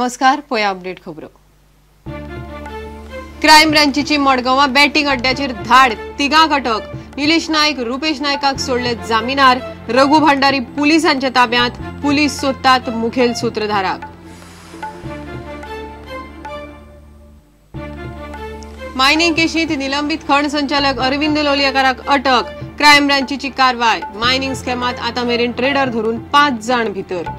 नमस्कार, पोया अपडेट खबरो. क्रायम ब्रांचीची मडगांवां बॅटिंग अड्ड्याचेर धाड, तिगांक अटक. निलेश नायक, रुपेश नायकाक सोडले जामीनार. रघु भंडारी पुलिसांच्या ताब्यांत. पुलीस सोदतात मुखेल सूत्रधाराक. मायनिंग केशींत निलंबित खण संचालक अरविंद लोलयेकाराक अटक. क्रायम ब्रांचीची कारवाय. मायनिंग स्कॅमात आतां मेरेन ट्रेडर धरून 5 जाण भितर.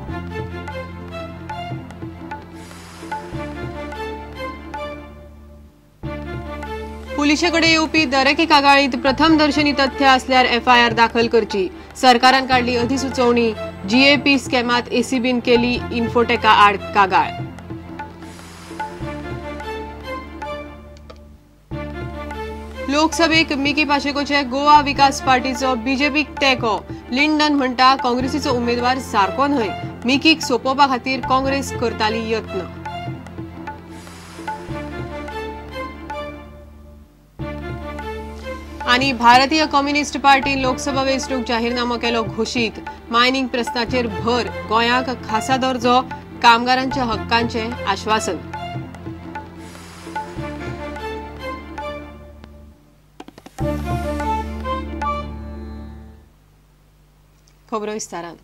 पुलिशेकडे येवपी दरेके कागाळींत प्रथम दर्शनी तथ्य असल्यार एफआयआर दाखल करची. सरकारान काढली अधिसुचोवणी. जीएपी स्कॅमात एसीबीन केली इन्फोटेका आड कागाळ. लोकसभेक मिकी पाशेकोचे गोवा विकास पार्टीचो बीजेपीक तेंको. लिंडन म्हणटा काँग्रेसीचो उमेदवार सारको न्हय. मिकीक सोपोवपा खातीर काँग्रेस करताली यत्न. आणि भारतीय कम्युनिस्ट पार्टीन लोकसभा वेंचणूक जाहीरनामो केलो घोशीत. मायनिंग प्रस्नाचेर भर. गोंयाक खासा दर्जो. कामगारांच्या हक्कांचे आश्वासन. खबरो विस्तारान.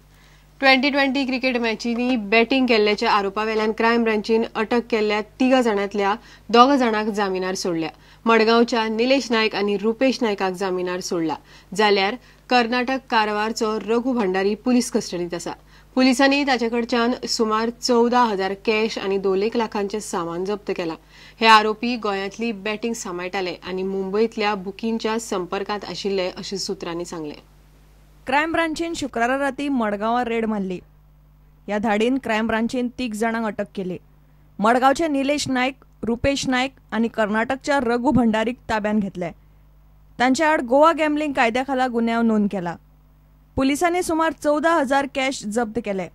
2020 क्रिकेट मॅचींनी बॅटिंग केल्ल्याच्या आरोपावेल्यान क्रायम ब्रांचीन अटक केल्ल्या 3 जाणांतल्या 2 जाणांक जामीनार सोडल्या. मडगांवच्या निलेश नायक आनी रुपेश नायकाक जामीनार सोडला. जाल्यार कर्नाटक कारवारचो रघु भंडारी पुलीस कस्टडीत आसा. पुलिसांनी ताचेकडच्यान सुमार 14,000 कॅश आनी 2 लाखांचे सामान जप्त केला. हे आरोपी गोंयांतली बॅटिंग सांबाळटाले आनी मुंबयतल्या बुकींच्या संपर्कांत आशिल्ले अशें सुत्रांनी सांगले. क्रायम ब्रांचीन शुक्रारा राती मडगांवां रेड मारली. ह्या धाडीन क्रायम ब्रांचीन 3 जाणांक अटक केली. मडगांवचे निलेश नायक, रुपेश नायक आनी कर्नाटकच्या रघु भंडारीक ताब्यात घेतले. तांचे आड गोवा गॅम्बलिंग कायद्याखाला गुन्यांव नोंद केला. पुलिसांनी सुमार 14,000 कॅश जप्त केले.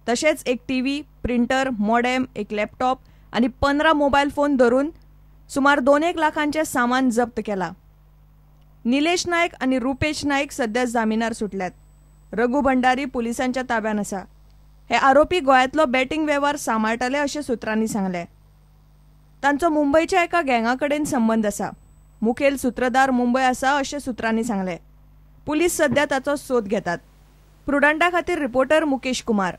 तशेंच एक टीव्ही, प्रिंटर, मॉडेम, एक लॅपटॉप आनी 15 मोबायल फोन धरून सुमार 2 लाखांचे सामान जप्त केला. निलेश नायक आनी रुपेश नायक सध्या जामीनार सुटल्यात. रघु भंडारी पुलिसांच्या ताब्यात आसा. हे आरोपी गोंयांतलो बॅटिंग वेव्हार सांबाळटाले अशें सुत्रांनी सांगले. तांचो मुंबयच्या एका गँगाकडेन संबंध आसा. मुखेल सूत्रधार मुंबय आसा अशें सुत्रांनी सांगले. पुलीस सध्या ताचो सोद घेतात. प्रुडंटा खातीर रिपोर्टर मुकेश कुमार.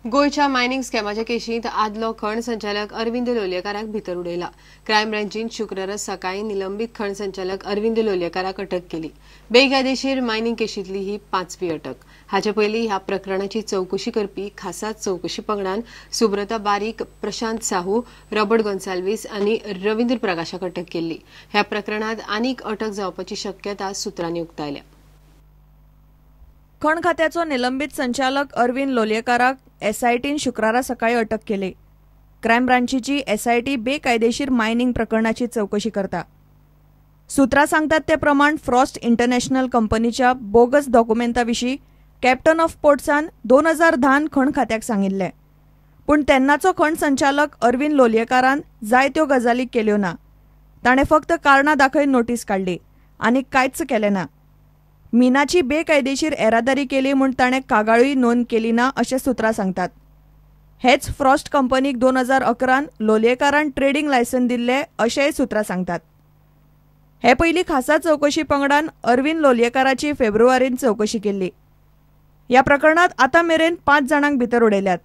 गोयच्या मायनिंग स्कॅमाच्या केशींत आदलो खण संचालक अरविंद लोलयेकाराक भितर उडयला. क्रायम ब्रांचीन शुक्रारा सकाळी निलंबित खण संचालक अरविंद लोलयेकाराक अटक केली. बेकायदेशीर मायनिंग केशींतली ही 5वी अटक. हाचे पयलीं ह्या प्रकरणाची चवकशी करपी खासा चवकशी पंगडान सुब्रता बारीक, प्रशांत साहू, रॉबर्ट गोन्साल्वीस आनी रवींद्र प्रकाशाक अटक केल्ली. ह्या प्रकरणात आनीक अटक जावपाची शक्यता सुत्रांनी उक्तायल्या. खण खात्याचो निलंबित संचालक अरविंद लोलयेकाराक एसआयटीन शुक्रारा सकाळी अटक केली. क्रायम ब्रांचीची एसआयटी बेकायदेशीर मायनिंग प्रकरणाची चवकशी करता. सुत्रां सांगतात ते प्रमाण फ्रॉस्ट इंटरनॅशनल कंपनीच्या बोगस डॉक्युमेंटाविशीं कॅप्टन ऑफ पोर्ट्सान 2010 खण खात्याक सांगिल्ले. पूण तेन्नाचो खण संचालक अरविंद लोलयेकारान जायत्यो गजाली केल्यो ना. ताणें फक्त कारणां दाखयन नोटीस काडली आनी कांयच केलें ना. मिनाची बेकायदेशीर येरादारी केली म्हूण ताणें कागाळूय नोंद केली ना अशें सुत्रां सांगतात. हेच फ्रॉस्ट कंपनीक 2011 लोलयेकारान ट्रेडिंग लायसन दिल्ले अशेंय सुत्रां सांगतात. हे पयलीं खासा चवकशी पंगडान अरविंद लोलयेकाराची फेब्रुवारींत चवकशी केल्ली. ह्या प्रकरणात आतां मेरेन 5 जाणांक भितर उडयल्यात.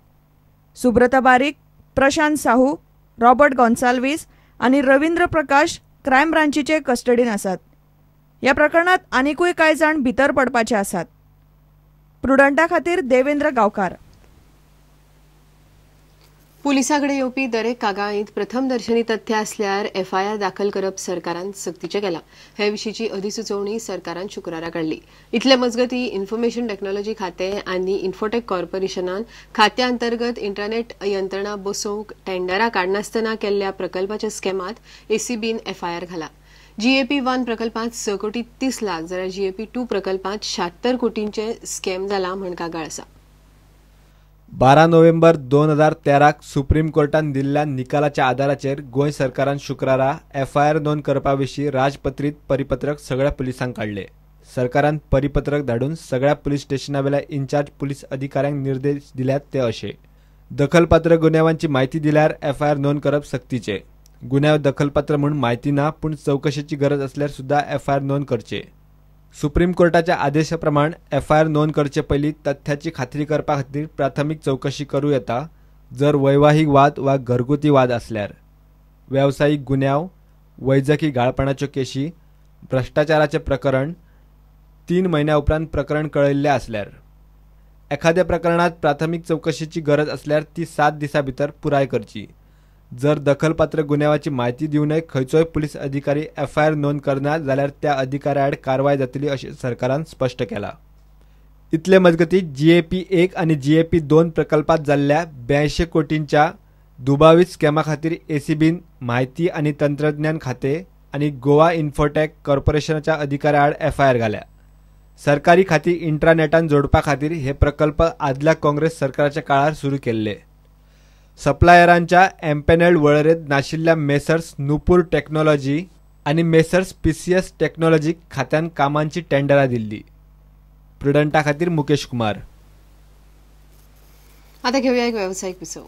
सुब्रता बारीक, प्रशांत साहू, रॉबर्ट गोन्साल्वीस आनी रवींद्र प्रकाश क्रायम ब्रांचीचे कस्टडीन आसात. ह्या प्रकरणात आनीकूय कांय जाण भितर पडपाचे आसात. प्रुडंटा खातीर देवेंद्र गांवकार. पुलिसाकडे येवपी दरेक कागाळींत प्रथम दर्शनी तथ्य असल्यार एफआयआर दाखल करप सरकारान सक्तीचें केलां. हे विशींची अधिसुचोवणी सरकारान शुक्रारा काडली. इतले मजगतीं इन्फॉर्मेशन टेक्नॉलॉजी खातें आनी इन्फोटेक कॉर्पोरेशनान खात्या अंतर्गत इंटरनेट यंत्रणा बसोवंक टेंडरां काडनासतना केल्ल्या प्रकल्पाच्या स्कॅमात एसीबीन एफआयआर घाला. जीएपी 1 प्रकल्पांत 6 कोटी 30 लाख जाल्यार जीएपी 2 प्रकल्पांत 76 कोटींचे स्कॅम जाला म्हण कागाळ आसा. 12 नोव्हेंबर 2013 सुप्रीम कोर्टान दिल्ल्या निकालाच्या आदाराचेर गोंय सरकारान शुक्रारा एफआयआर नोंद करपाविशीं राजपत्रीत परिपत्रक सगळ्या पुलिसांक काडले. सरकारान परिपत्रक धाडून सगळ्या पुलीस स्टेशनावेल्या इन्चार्ज पुलीस अधिकाऱ्यांक निर्देश दिल्यात ते अशे. दखलपात्र गुन्ह्यांची माहिती दिल्यार एफआयआर नोंद करप सक्तीचे. गुन्ह्याव दखलपात्र म्हणून माहिती ना पूण चौकशीची गरज असल्यार सुद्धा एफआयआर नोंद करचे. सुप्रीम कोर्टाच्या आदेशाप्रमाण एफआयआर नोंद करचे पयलीं तथ्याची खात्री करपा खातीर प्राथमीक चौकशी करूं येता जर वैवाहिक वाद वा घरगुती वाद असल्यार, वेवसायीक गुन्यांव, वैजकी गाळपणाच्यो केशी, भ्रष्टाचाराचे प्रकरण, 3 महिन्या उपरांत प्रकरण कळयल्ले असल्यार. एखाद्या प्रकरणात प्राथमीक चौकशीची गरज असल्यार ती 7 दिसां भितर पुराय करची. जर दखलपात्र गुन्ह्याची माहिती दिवनय खंयचोय पुलीस अधिकारी एफआयआर नोंद करना जाल्यार त्या अधिकाऱ्या आड कारवाय जातली अशें सरकारान स्पश्ट केला. इतले मजगतीं GAP 1 आनी GAP 2 प्रकल्पात जाल्ल्या 82 कोटींच्या दुबावी स्कॅमा खातीर ACBन म्हायती आनी तंत्रज्ञान खाते आनी गोवा इन्फोटॅक कॉर्पोरेशनाच्या अधिकाऱ्या आड एफआयआर घाल्या. सरकारी खाती इंट्रानेटान जोडपा खातीर हे प्रकल्प आदल्या काँग्रेस सरकाराच्या काळार सुरू केल्ले. सप्लायरांच्या एम्पॅनल्ड वळेरेंत नाशिल्ल्या मेसर्स नुपूर टेक्नॉलॉजी आनी मेसर्स PCS टेक्नॉलॉजीक खात्यान कामांची टेंडरां दिल्ली. प्रुडंटा खातीर मुकेश कुमार. आता घेऊया एक व्यावसायिक विसव.